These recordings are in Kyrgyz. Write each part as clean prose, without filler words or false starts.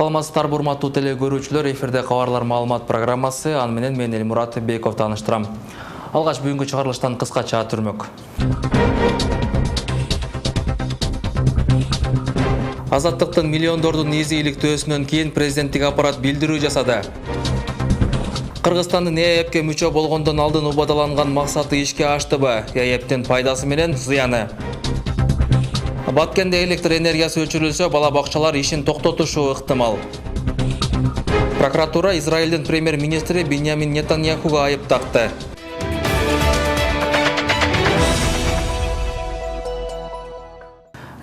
Саламатсыздар урматтуу теле көрүүчүлөр, эфирде кабарлар маалымат программасы, аны менен мен Элмурат Беков тааныштырам. Алгач бүгүнкү чыгарылыштан кыскача түрмөк. Азаттыктын миллиондордун изи иликтөөсүнөн кийин президенттик аппарат билдирүү жасады. Кыргызстандын ЭЭПке мүчө болгондон алдын убадаланган максаты ишке аштыбы? ЭЭПтин пайдасы менен зыяны. Баткенде электр энергиясы өчүрүлсө, бала бакчалар ишин токтотушу ыктымал. Прокуратура Израилдин премьер-министри Биньямин Нетаньяхуга айып такты.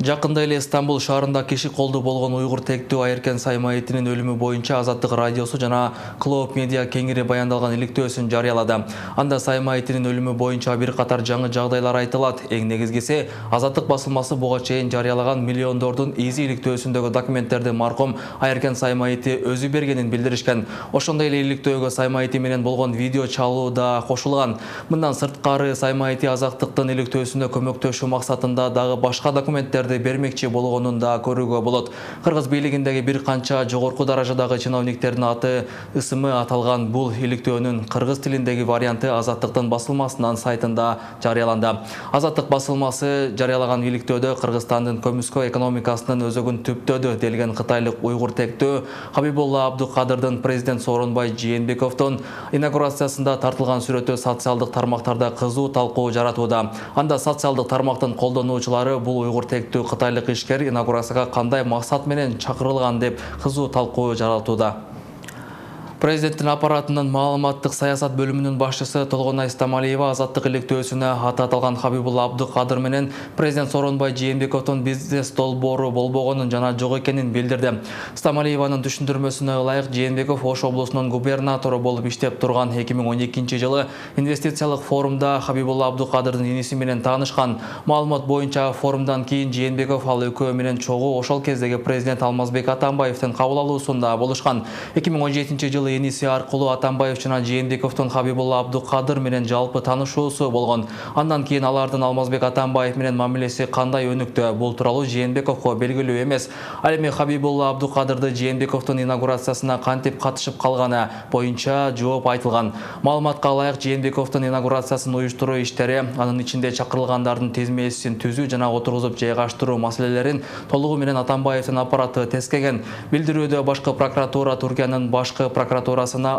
Жакында эле Стамбул шаарында киши колду болгон уйгур тектүү Айыркен Саймаитинин өлүмү боюнча Азаттык радиосу жана Клоп медиа кеңири баяндалган иликтөөсүн жарыялады. Анда Саймаитинин өлүмү боюнча бир катар жаңы жагдайлар айтылат. Эң негизгиси, Азаттык басылмасы буга чейин жарыялаган миллиондордун изи иликтөөсүндөгү документтерди маркум Айыркен Саймаити өзү бергенин билдиришкен. Ошондой эле иликтөөгө Саймаити менен болгон видео чалуу да кошулган. Мындан сырткары Саймаити Азаттыктын иликтөөсүнө көмөктөшүү максатында дагы башка документтерди бермекчи болгонун да көрүүгө болот. Кыргыз бийлигиндеги бир канча жогорку даражадагы чиновниктердин аты, ысымы аталган бул иликтөөнүн кыргыз тилиндеги варианты Азаттыктын басылмасынын сайтында жарыяланды. Азаттык басылмасы жарыялаган иликтөөдө Кыргызстандын көмүскө экономикасынын өзөгүн түптөдү делген кытайлык уйгур тектөө Хабибулла Абдукадырдын президент Сооронбай Жээнбековдун инаугурациясында тартылган сүрөтү социалдык тармактарда кызуу талкуу жаратууда. Анда социалдык тармактын колдонуучулары бул уйгур тектөө кытайлык ишкер инаугурацияга кандай максат менен чакырылган деп кызуу талкуу жаратууда. Президенттин аппаратынын маалыматтык саясат бөлүмүнүн башчысы Толгонай Стамалиева Азаттык иликтөөсүнө аты аталган Хабибулла Абдукадыр менен президент Сооронбай Жээнбековдун бизнес долбоору болбогонун жана жок экенин билдирди. Стамалиеванын түшүндүрмөсүнө ылайык, Жээнбеков Ош облусунун губернатору болуп иштеп турган 2012-жылы инвестициялык форумда Хабибулла Абдукадырдын иниси менен таанышкан. Маалымат боюнча форумдан кийин Жээнбеков ал экөө менен чогуу ошол кездеги президент Алмазбек Атамбаевдин кабыл алуусунда болушкан. 2017-жылы иниси аркылуу Атамбаев жана Жээнбековдун Хабибулла Абдукадыр менен жалпы таанышуусу болгон. Андан кийин алардын Алмазбек Атамбаев менен мамилеси кандай өнүктү? Бул тууралуу Жээнбековго белгилүү эмес. Ал эми Хабибулла Абдукадырды Жээнбековдун инаугурациясына кантип катышып калганы боюнча жооп айтылган. Маалыматка ылайык, Жээнбековдун инаугурациясын уюштуруу иштери, анын ичинде чакырылгандардын тизмесин түзүү жана отургузуп жайгаштыруу маселелерин толугу менен Атамбаевдин аппараты тескеген. Билдирүүдө башкы прокуратура Түркиянын башкы прокуратурасына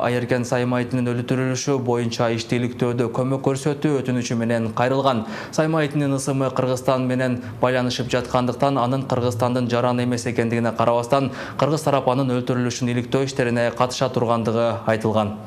Айыркен Саймаитинин өлтүрүлүшү боюнча иштеликтөөдө көмөк көрсөтүү өтүнүчү менен кайрылган. Саймаитинин ысымы Кыргызстан менен байланышып жаткандыктан, анын Кыргызстандын жараны эмес экендигине карабастан, кыргыз тарап анын өлтүрүлүшүн иликтөө иштерине катыша тургандыгы айтылган.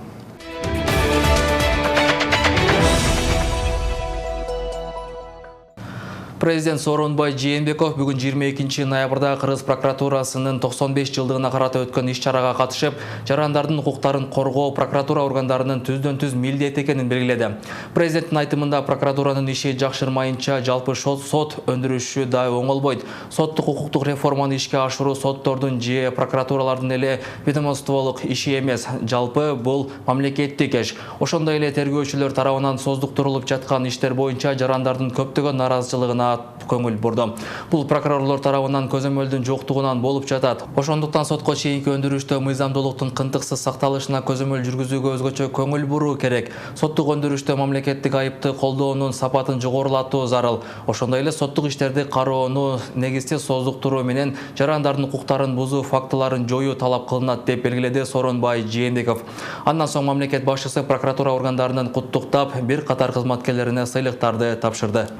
Президент Сооронбай Жээнбеков бүгүн 22 ноябрда Кыргыз прокуратурасынын 95 жылдыгына карата өткөн иш-чарага катышып, жарандардын укуктарын коргоо прокуратура органдарынын түздөн-түз милдети экенин белгиледи. Президенттин айтымында прокуратуранын иши жакшырмайынча жалпы сот өндүрүшү да оңолбойт. Соттук укуктук реформаны ишке ашыруу соттордун же прокуратуралардын эле ведомстволук иши эмес, жалпы бул мамлекеттик иш. Ошондой эле тергөөчүлөр тарабынан создуктурулуп жаткан иштер боюнча жарандардын көптөгөн наразычылыгына көңүл бурду. Бул прокурорлор тарабынан көзөмөлдүн жоктугунан болуп жатат. Ошондуктан сотко чейинки өндүрүштө мыйзамдуулуктун кынтыксыз сакталышына көзөмөл жүргүзүүгө өзгөчө көңүл буруу керек. Соттук өндүрүштө мамлекеттик айыпты колдоонун сапатын жогорулатуу зарыл. Ошондой эле соттук иштерди кароону негизсиз создуктуруу менен жарандардын укуктарын бузуу фактыларын жоюу талап кылынат деп белгиледи Сооронбай Жээнбеков. Андан соң мамлекет башчысы прокуратура органдарынын куттуктап, бир катар кызматкерлерине сыйлыктарды тапшырды.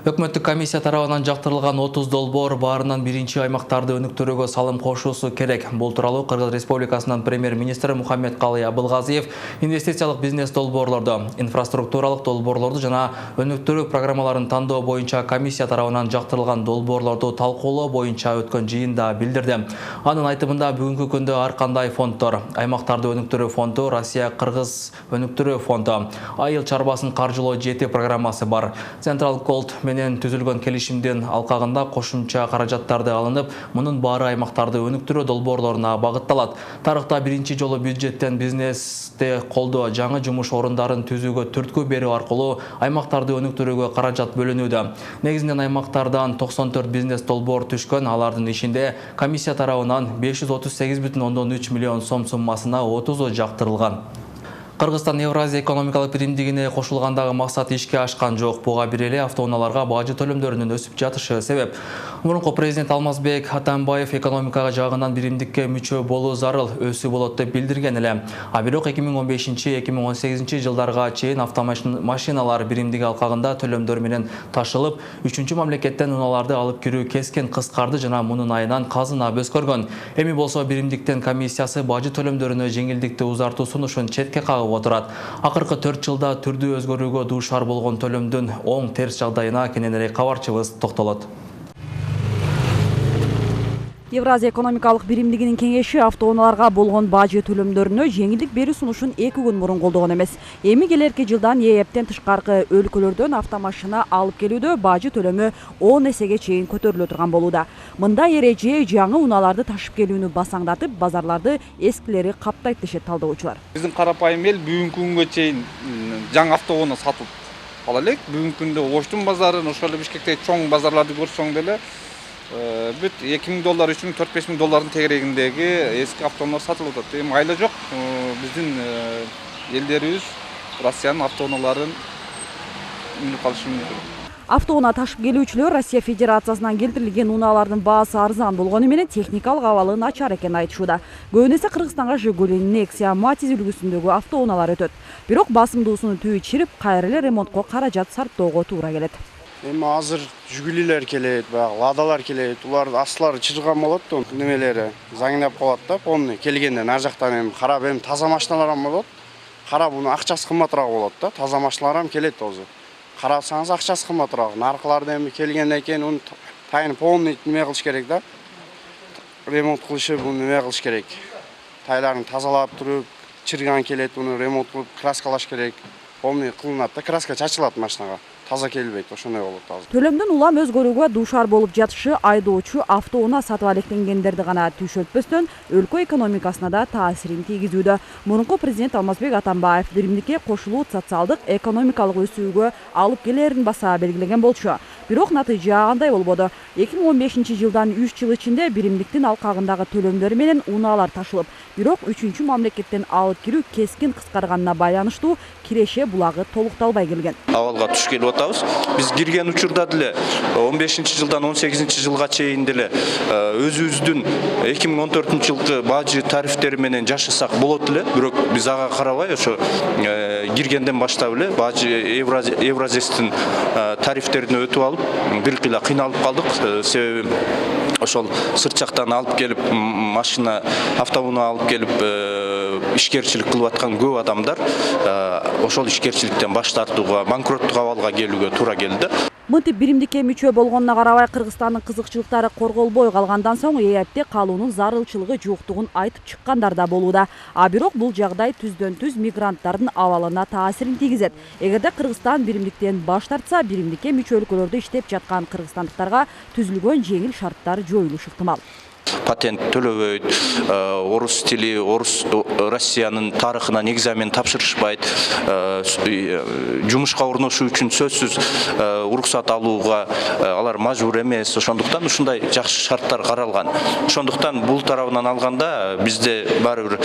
Өкмөттүк комиссия тарабынан жактырылган 30 долбоор баарынан биринчи аймактарды өнүктүрүүгө салым кошуусу керек. Бул тууралуу Кыргыз Республикасынын премьер-министри Мухаммедкалый Абылгазиев инвестициялык бизнес долбоорлорду, инфраструктуралык долбоорлорду жана өнүктүрүү программаларын тандоо боюнча комиссия тарабынан жактырылган долбоорлорду талкуулоо боюнча өткөн жыйында билдирди. Анын айтымында бүгүнкү күндө ар кандай фонддор, аймактарды өнүктүрүү фонду, Россия Кыргыз өнүктүрүү фонду, айыл чарбасын каржылоо 7 программасы бар. Central Gold менен түзүлгөн келишимдин алкагында кошумча каражаттарды алынып, мунун баары аймактарды өнүктүрүү долбоорлоруна багытталат. Тарыхта биринчи жолу бюджеттен бизнесте колдоо, жаңы жумуш орундарын түзүүгө түрткү берүү аркылуу аймактарды өнүктүрүүгө каражат бөлүнүүдө. Негизинен аймактардан 94 бизнес долбоор түшкөн, алардын ичинде комиссия тарабынан 538,3 миллион сом суммасына 30 жактырылган. Кыргызстан Евразия экономикалык биримдигине кошулгандагы максат ишке ашкан жок. Буга бир эле автоунааларга бажы төлөмдөрүнүн өсүп жатышы себеп. Мурунку президент Алмазбек Атамбаев экономикага жагынан биримдикке мүчө болуу зарыл, өсүү болот деп билдирген эле. А бирок 2015-2018 жылдарга чейин автомашиналар биримдиги алкагында төлөмдөр менен ташылып, үчүнчү мамлекеттен унааларды алып кирүү кескен кыскарды жана мунун айынан казына өскөргөн. Эми болсо биримдиктен комиссиясы бажы төлөмдөрүнө жеңилдикти узартуу сунушун четке кагып отурат. Акыркы 4 жылда түрдүү өзгөрүүгө дуушар болгон төлөмдүн оң терс жагдайына кененирээк кабарчыбыз токтолот. Евразия экономикалык биримдигинин кеңеши автоунааларга болгон бажы төлөмдөрүнө жеңилдик берүү сунушун 2 күн мурун колдогон эмес. Эми келерки жылдан ЕЭПтен тышкаркы өлкөлөрдөн автомашина алып келүүдө бажы төлөмү 10 эсеге чейин көтөрүлө турган болууда. Мында эреже жаңы унааларды ташып келүүнү басаңдатып, базарларды эскилери каптайт дешет талдоочулар. Биздин карапайым эл бүгүнкү күнгө чейин жаңы автоунаа сатып ала элек. Бүгүнкү күндө Оштун базарын, ошол эле Бишкектеги чоң базарларды көрсөң деле бүт $2000 үчүн $4-5 тегерегиндеги эски автоунаалар сатылып атат. Эми айла жок, биздин элдерибиз Россиянын автоунааларын минип калышы мүмкүн. Автоунаа ташып келүүчүлөр Россия Федерациясынан келтирилген унаалардын баасы арзан болгону менен техникалык абалы начар экенин айтышууда. Көбүнесе Кыргызстанга Жигули, Nexia, Matiz үлгүсүндөгү автоунаалар өтөт. Бирок басымдуусуну түйүп чирип, кайра эле ремонтко каражат сарптоого туура келет. Эми азыр Жигулилер келет, баягы Ладалар келет, улар астылары чыжган болот да, немелери заңдап калат да, полный келгенден ар жактан эми карап эми таза машиналар ham болот. Карап муну акчасы кымбатыраак болот да, таза машиналар ham келет өзү. Карасаңыз акчасы кымбатыраак. Наркыларды эми келгенден кийин уну тайын полный неме кылыш керек да. Ремонт кылышып, уну неме кылыш керек. Тайларын тазалап туруп, чырган келет, уну ремонт кылып, краскалаш керек. Полный кылынат да, краска чачылат машинага. Таза келбейт, ошондой болот азыр. Төлөмдөн улам өзгөрүүгө дуушар болуп жатышы айдоочу автоунаа сатып алектенгендерди гана түшөлтпөстөн өлкө экономикасына да таасирин тийгизүүдө. Мурунку президент Алмазбек Атамбаев биримдикке кошулуу социалдык экономикалык өсүүгө алып келерин баса белгилеген болчу. Бирок натыйжа кандай болбоду. 2015 жылдан 3 жыл ичинде биримдиктин алкагындагы төлөмдөр менен унаалар ташылып, бирок үчүнчү мамлекеттен алып кирүү кескин кыскарганына байланыштуу Киреше булагы толукталбай келген. Авалга туш келип атабыз. Биз кирген учурда деле 15 жылдан 18 жылга чейин деле өзүбүздүн 2014 жылкы бажы тарифтери менен жашасак болот эле. Бирок биз ага карабай ошо киргенден баштап эле бажы Евразиялык тарифтерине өтүп алып, бир кыйла кыйналып калдык. Себеби ошол сырт жактан алып келип машина, автоунаа алып келип ишкерчилик кылып аткан көп адамдар ошол ишкерчиликтен баш тартууга, банкроттук абалга келүүгө туура келди. Мынтип биримдикке мүчө болгонуна карабай Кыргызстандын кызыкчылыктары корголбой калгандан соң ЕЭПте калуунун зарылчылыгы жоктугун айтып чыккандар да болууда. А бирок бул жагдай түздөн-түз мигранттардын абалына таасирин тийгизет. Эгерде Кыргызстан биримдиктен баш тартса, биримдикке мүчө өлкөлөрдө иштеп жаткан кыргызстандыктарга түзүлгөн жеңил шарттар жоюлушу ыктымал. Патент төлөбөйт, орус тили, Россиянын тарыхына экзамен тапшырышпайт, жумушка орношуу үчүн сөзсүз уруксат алууга алар мажбур эмес. Ошондуктан ушундай жакшы шарттар каралган. Ошондуктан бул тарабынан алганда бизде баары бир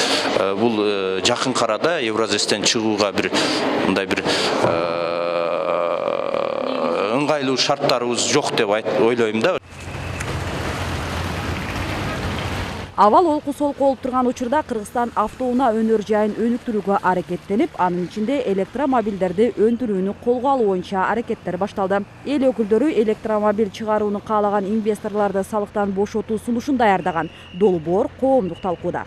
бул жакын карада Евразияден чыгууга бир мындай бир ыңгайлуу шарттарыбыз жок деп ойлойм да. Авал олку-солку болуп турган учурда Кыргызстан автоунаа өнөр жайын өнүктүрүүгө аракеттенип, анын ичинде электромобилдерди өндүрүүнү колго алуу боюнча аракеттер башталды. Эл өкүлдөрү электромобиль чыгарууну каалаган инвесторлорду салыктан бошотуу сунушун даярдаган. Долбоор коомдук талкууда.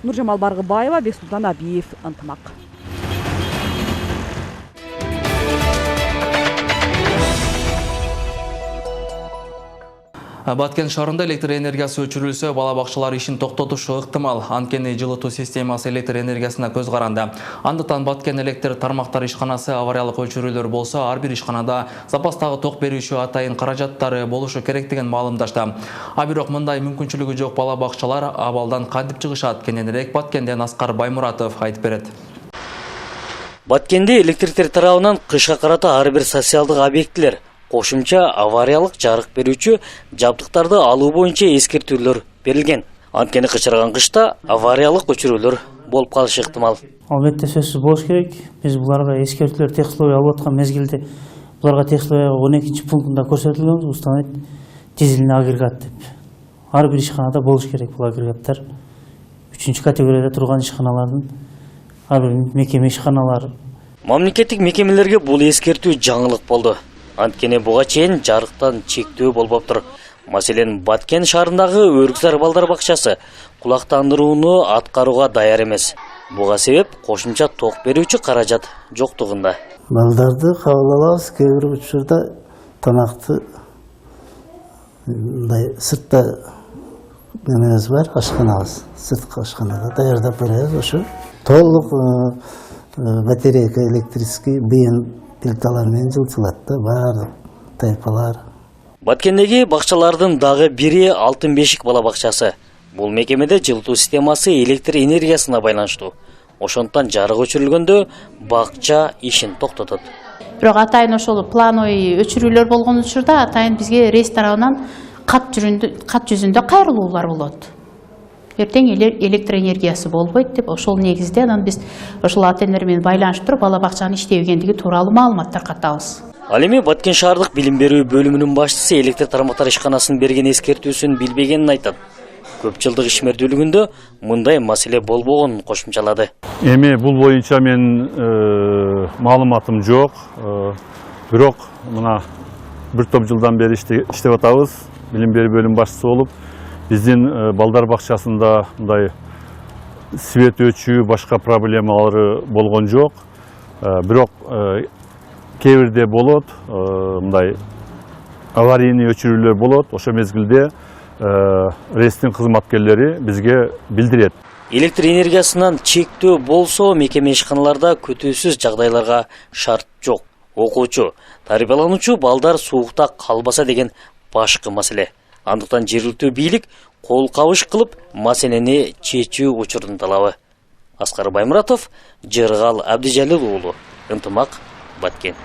Нуржамал Баргыбаева, Бексултан Абиев, Ынтымак. Баткен шаарында электр энергиясы өчүрүлсө, бала бакчалар ишин токтотушу ыктымал. Анткени жылытуу системасы электр энергиясына көз каранды. Андыктан Баткен электр тармактар ишканасы авариялык өчүрүүлөр болсо, ар бир ишканада запастагы ток берүүчү атайын каражаттары болушу керек деген маалымдашты. А бирок мындай мүмкүнчүлүгү жок бала бакчалар абалдан кантип чыгышат? Кененирээк Баткенден Аскар Баймуратов айтып берет. Баткенде электриктер тарабынан кышка карата ар бир социалдык объектилер кошумча авариялык жарык берүүчү жабдыктарды алуу боюнча эскертүүлөр берилген. Анткени кычырган кышта авариялык өчүрүүлөр болуп калышы ыктымал. Албетте сөзсүз болуш керек. Биз буларга эскертүүлөр технология алып аткан мезгилде буларга технология 12 пунктунда көрсөтүлгөн установить дизельный агрегат деп. Ар бир ишканада болуш керек бул агрегаттар. 3 категорияда турган ишканалардын ар бир мекеме ишканалары. Мамлекеттик мекемелерге бул эскертүү жаңылык болду. Анткени буга чейин жарыктан чектөө болбоптур. Маселен, Баткен шаарындагы Өргүзар балдар бакчасы кулактандырууну аткарууга даяр эмес. Буга себеп кошумча ток берүүчү каражат жоктугунда. Балдарды кабыл алабыз, кээ бир учурда тамакты мындай сыртта немебиз бар, ашканабыз. Сырткы ашканада даярдап беребиз, ошо толук батарейка электрический бен плиталар менен жылытылат да баардык тайпалар. Баткендеги бакчалардын дагы бири Алтын Бешик бала бакчасы. Бул мекемеде жылытуу системасы электр энергиясына байланыштуу. Ошондуктан жарык өчүрүлгөндө бакча ишин токтотот. Бирок атайын ошол плановый өчүрүүлөр болгон учурда атайын бизге рейс тарабынан кат жүзүндө кайрылуулар болот. Эртең электр энергиясы болбойт деп ошол негизде анан биз ошол ата-энелер менен байланыштырып бала бакчанын иштебегендиги тууралуу маалыматтар каттабыз. Ал эми Баткен шаардык билим берүү бөлүмүнүн башчысы электр тармактар ишканасынын берген эскертүүсүн билбегенин айтат. Көп жылдык ишмердүүлүгүндө мындай маселе болбогонун кошумчалады. Эми бул боюнча мен маалыматым жок. Бирок мына бир топ жылдан бери иштеп атабыз. Билим берүү бөлүм башчысы болуп, биздин балдар бакчасында мындай свет өчүү, башка проблемалары болгон жок. Бирок кээ бирде болот, мындай аварийный өчүрүүлөр болот. Ошо мезгилде рестин кызматкерлери бизге билдирет. Электр энергиясынан чектөө болсо, мекеме ишканаларда көтүүсүз жагдайларга шарт жок. Окуучу, тарбиялануучу балдар суукта калбаса деген башкы маселе. Андыктан жергиликтүү бийлик кол кабыш кылып, маселени чечүү учурун талабы. Аскар Баймуратов, Жыргал Абдижалил уулу, Ынтымак, Баткен.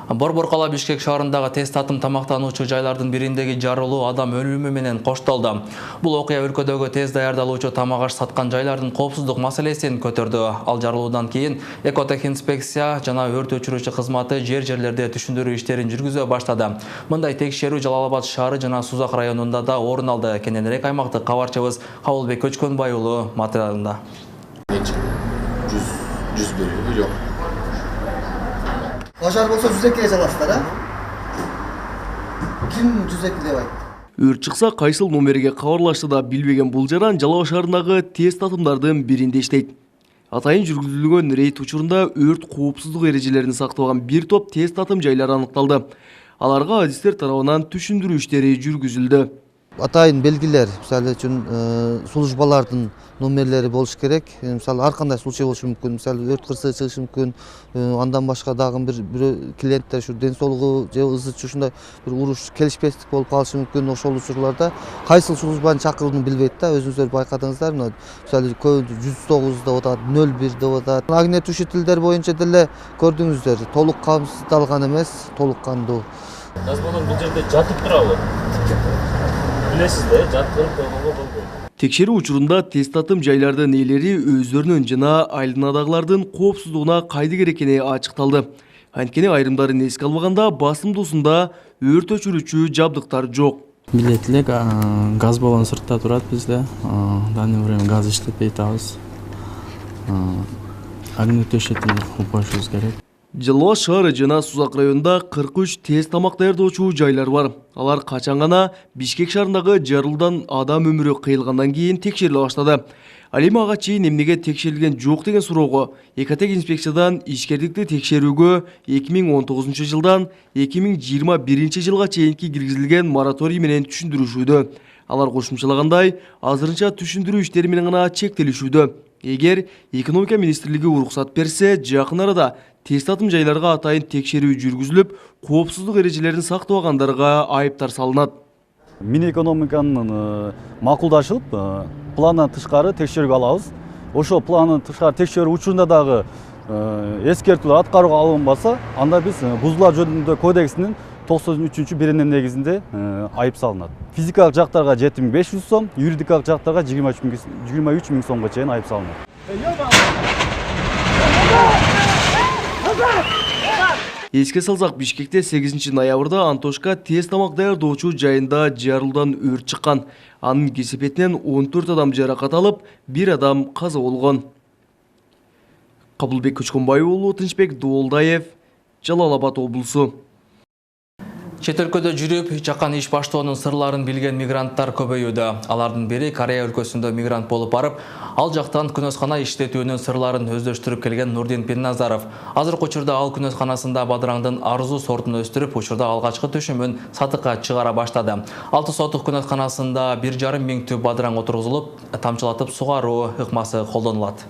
Борбор кала Бишкек шаарындагы тест татым тамактануучу жайлардын бириндеги жарылуу адам өлүмү менен коштолду. Бул окуя өлкөдөгү тез даярдалуучу тамак аш саткан жайлардын коопсуздук маселесин көтөрдү. Ал жарылуудан кийин экотехинспекция жана өрт өчүрүүчү кызматы жерлерде түшүндүрүү иштерин жүргүзө баштады. Мындай текшерүү Жалал Абад шаары жана Сузак районунда да орун алды. Кененирээк аймактык кабарчыбыз Кабылбек Көчкөнбай уулу материалында. 100 берүү жок. Пожар болса 102 жаласыздар, а? Ким 102 деп айтты? Өрт чыкса кайсыл номерге кабарлашты да билбеген бул жаран Жалал Абад шаарындагы тест татымдардын биринде иштейт. Атайын жүргүзүлгөн рейд учурунда өрт коопсуздук эрежелерин сактабаган бир топ тест татым жайлары аныкталды. Аларга адистер тарабынан түшүндүрүү иштери жүргүзүлдү. Атайын белгилер, мисалы үчүн службалардын номерлери болуш керек. Мисалы ар кандай случай болушу мүмкүн. Мисалы өрт кырсыгы чыгышы мүмкүн. Андан башка дагы бир клиенттер ушу ден соолугу же ызычы ушундай бир уруш келишпестик болуп калышы мүмкүн. Ошол учурларда кайсыл службанын чакырууну билбейт да. Өзүңүздөр байкадыңыздар, мисалы көбү 109 деп атат, 01 деп атат. Агнет тушителдер боюнча деле көрдүңүздөр, толук камсыздалган эмес, толук кандуу. Газ баллон бул жерде жатып турабы? Билесиз да, жатып койгонго болбойт. Текшерүү учурунда тест татым жайлардын ээлери өздөрүнүн жана айланадагылардын коопсуздугуна кайды керек экени ачыкталды. Анткени айрымдарын эске албаганда басымдуусунда өрт өчүрүүчү жабдыктар жок. Билет элек газ баллон сыртта турат бизде. Данный время газ иштетпей атабыз. Агнет төшөтүн коюшубуз керек. Жалал Абад шаары жана Сузак районунда 43 тест тамак даярдоочу жайлар бар. Алар качан гана Бишкек шаарындагы жарылуудан адам өмүрү кыйылгандан кийин текшериле баштады. Ал эми ага чейин эмнеге текшерилген жок деген суроого экотек инспекциядан ишкердикти текшерүүгө 2019 жылдан 2021 жылга чейинки киргизилген мораторий менен түшүндүрүшүүдө. Алар кошумчалагандай, азырынча түшүндүрүү иштери менен гана чектелишүүдө. Эгер экономика министрлиги уруксат берсе, жакын арада тест атым жайларга атайын текшерүү жүргүзүлүп, коопсуздук эрежелерин сактабагандарга айыптар салынат. Мини экономиканын макулдашылып, пландан тышкары текшерүүгө алабыз. Ошол пландан тышкары текшерүү учурунда дагы эскертүүлөр аткарууга алынбаса, анда биз бузуулар жөнүндө кодексинин 93-биринин негизинде айып салынат. Физикалык жактарга 7500 сом, юридикалык жактарга 23 миң сомго чейин айып салынат. Эске салсак, Бишкекте 8 ноябрда Антошка тест тамак даярдоочу жайында жарылуудан өрт чыккан. Анын кесепетинен 14 адам жаракат алып, 1 адам каза болгон. Кабылбек Көчкөнбаев уулу, Тынчбек Доолдаев, Жалал Абад облусу. Чет өлкөдө жүрүп, жакан иш баштоонун сырларын билген мигранттар көбөйүүдө. Алардын бири Корея өлкөсүндө мигрант болуп барып, ал жактан күнөскана иштетүүнүн сырларын өздөштүрүп келген Нурдин Пинназаров. Азыркы учурда ал күнөсканасында бадыраңдын арзу сортун өстүрүп, учурда алгачкы төшөмүн сатыкка чыгара баштады. 6 соттук күнөсканасында 1,5 миң түп бадыраң отургузулуп, тамчылатып сугаруу ыкмасы колдонулат.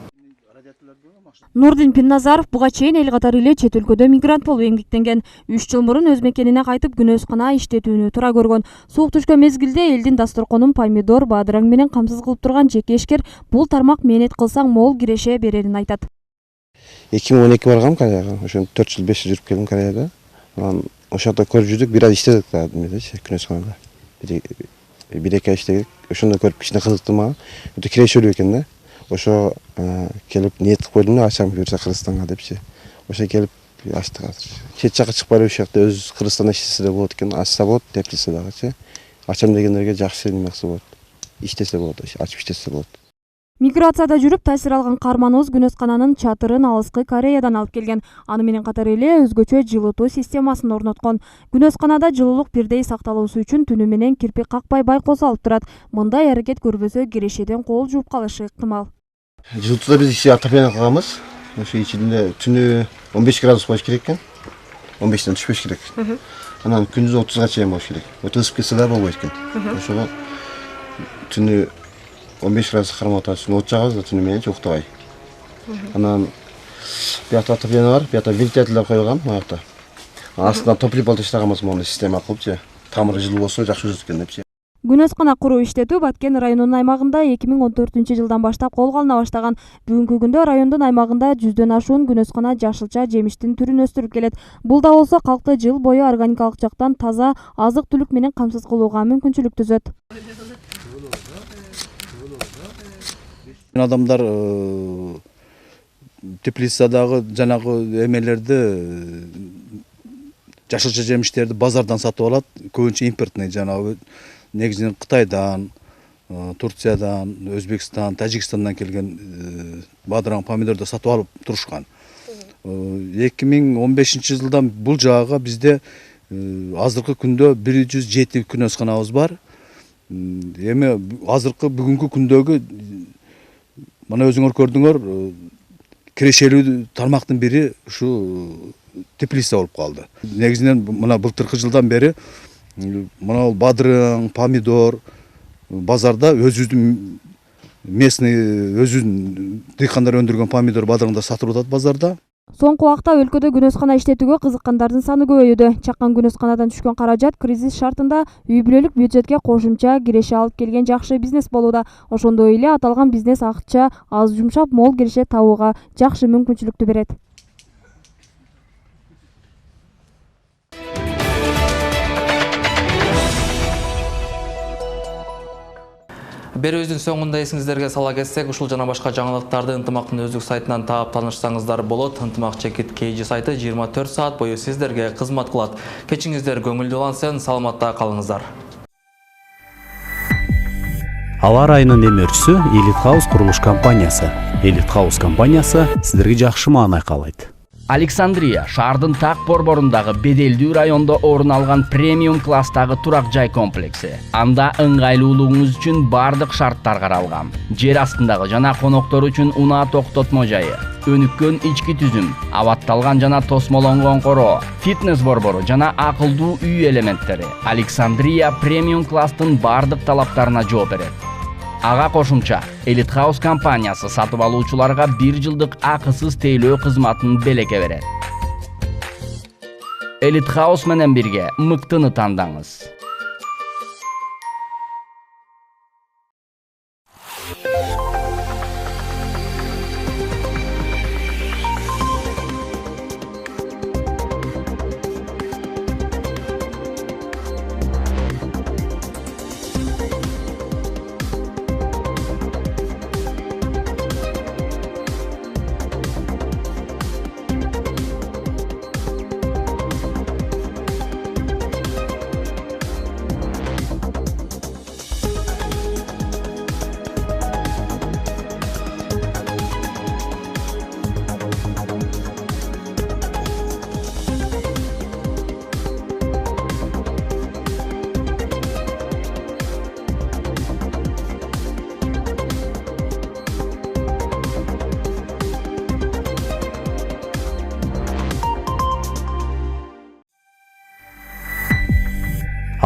Нурдин Пинназаров буга чейин эл катары эле чет өлкөдө мигрант болуп эмгектенген. 3 жыл мурун өз мекенине кайтып күнөскана иштетүүнү туура көргөн. Суук түшкөн мезгилде элдин дасторконун помидор, бадыраң менен камсыз кылып турган жеке ишкер бул тармак мээнет кылсаң мол киреше берерин айтат. 2012 баргам Кореяга, ошо 4 жыл 5 жыл жүрүп келдим Кореяда. Ошол жакта көрүп жүрдүк, бир ай иштедик да эмедечи, күнөсканада. 1-2 ай иштедик. Ошондо көрүп кичине кызыкты мага. Өтө кирешелүү экен да. Ошо келип ниет кылып койдум да, ачам буюрса Кыргызстанга депчи. Ошо келип ачтык азыр. Чет жакка чыгып барып, ошол жакта өз Кыргызстанда иштесе да болот экен, ачса болот, теплисе дагычы. Ачам дегендерге жакшы неме кылса болот. Иштесе болот, ачып иштесе болот. Миграцияда жүрүп таасир алган каарманыбыз күнөскананын чатырын алыскы Кореядан алып келген. Аны менен катар эле өзгөчө жылытуу системасын орноткон. Күнөсканада жылуулук бирдей сакталуусу үчүн түнү менен кирпик какпай байкосо алып турат. Мындай аракет көрбөсө кирешеден кол жууп калышы ыктымал. Жылытууда биз ичи отопление кылганбыз. Ошо ичинде түнү 15 градус болуш керек экен. 15тен түшпөш керек. Анан күндүз 30га чейин болуш керек. Өтө ысып кетсе да болбойт экен. Ошого түнү 15 градус кармап атабыз, от жагабыз да түнү менен уктабай. Анан биякта отопление бар, биякта вентилятор койгон буякта. Астынан топлив таштаганбыз мону система кылыпчы. Тамыры жылуу болсо жакшы жүрөт экен депчи. Күнөскана куруу иштетүү Баткен районунун аймагында 2014 жылдан баштап колго алына баштаган. Бүгүнкү күндө райондун аймагында 100дөн ашуун күнөскана жашылча жемиштин түрүн өстүрүп келет. Бул да болсо калкты жыл бою органикалык жактан таза азык-түлүк менен камсыз кылууга мүмкүнчүлүк түзөт. Адамдар теплицадагы жанагы эмелерди, жашылча жемиштерди базардан сатып алат. Көбүнчө импортный, жанагы негизинен Кытайдан, Турциядан, Өзбекстан, Тажикстандан келген бадыраң, помидорду сатып алып турушкан. 2015 жылдан бул жагага бизде азыркы күндө 107 күнөсканабыз бар. Эми азыркы бүгүнкү күндөгү мына өзүңөр көрдүңөр, кирешелүү тармактын бири ушу теплица болуп калды. Негизинен мына былтыркы жылдан бери мына бадыраң, помидор базарда өзүбүздүн местный өзүнүн дыйкандар өндүргөн помидор бадыраңда сатылып атат базарда. Соңку убакта өлкөдө күнөскана иштетүүгө кызыккандардын саны көбөйүүдө. Чаккан күнөсканадан түшкөн каражат кризис шартында үй бүлөлүк бюджетке кошумча киреше алып келген жакшы бизнес болууда. Ошондой эле аталган бизнес акча аз жумшап мол киреше табууга жакшы мүмкүнчүлүктү берет. Берүүбүздүн соңунда эсиңиздерге сала кетсек, ушул жана башка жаңылыктарды ынтымактын өздүк сайтынан таап таанышсаңыздар болот. Ынтымак чекит KG сайты 24 саат бою сиздерге кызмат кылат. Кечиңиздер көңүлдүү улансын, саламатта калыңыздар. Аба райынын эмерчиси Elite House курулуш компаниясы. Elite House компаниясы сиздерге жакшы маанай каалайт. Александрия шаардын так борборундагы беделдүү райондо орун алган премиум класстагы турак жай комплекси. Анда ыңгайлуулугуңуз үчүн бардык шарттар каралган. Жер астындагы жана коноктор үчүн унаа токтотмо жайы, өнүккөн ички түзүм, абатталган жана тосмолонгон короо, фитнес борбору жана акылдуу үй элементтери. Александрия премиум класстын бардык талаптарына жооп берет. Ага кошумча, Elite House компаниясы сатып алуучуларга 1 жылдык акысыз тейлөө кызматын белекке берет. Elite House менен бирге мыктыны тандаңыз.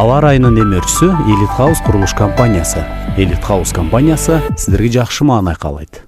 Аба ырайынын демөөрчүсү Elite House курулуш компаниясы. Elite House компаниясы сиздерге жакшы маанай каалайт.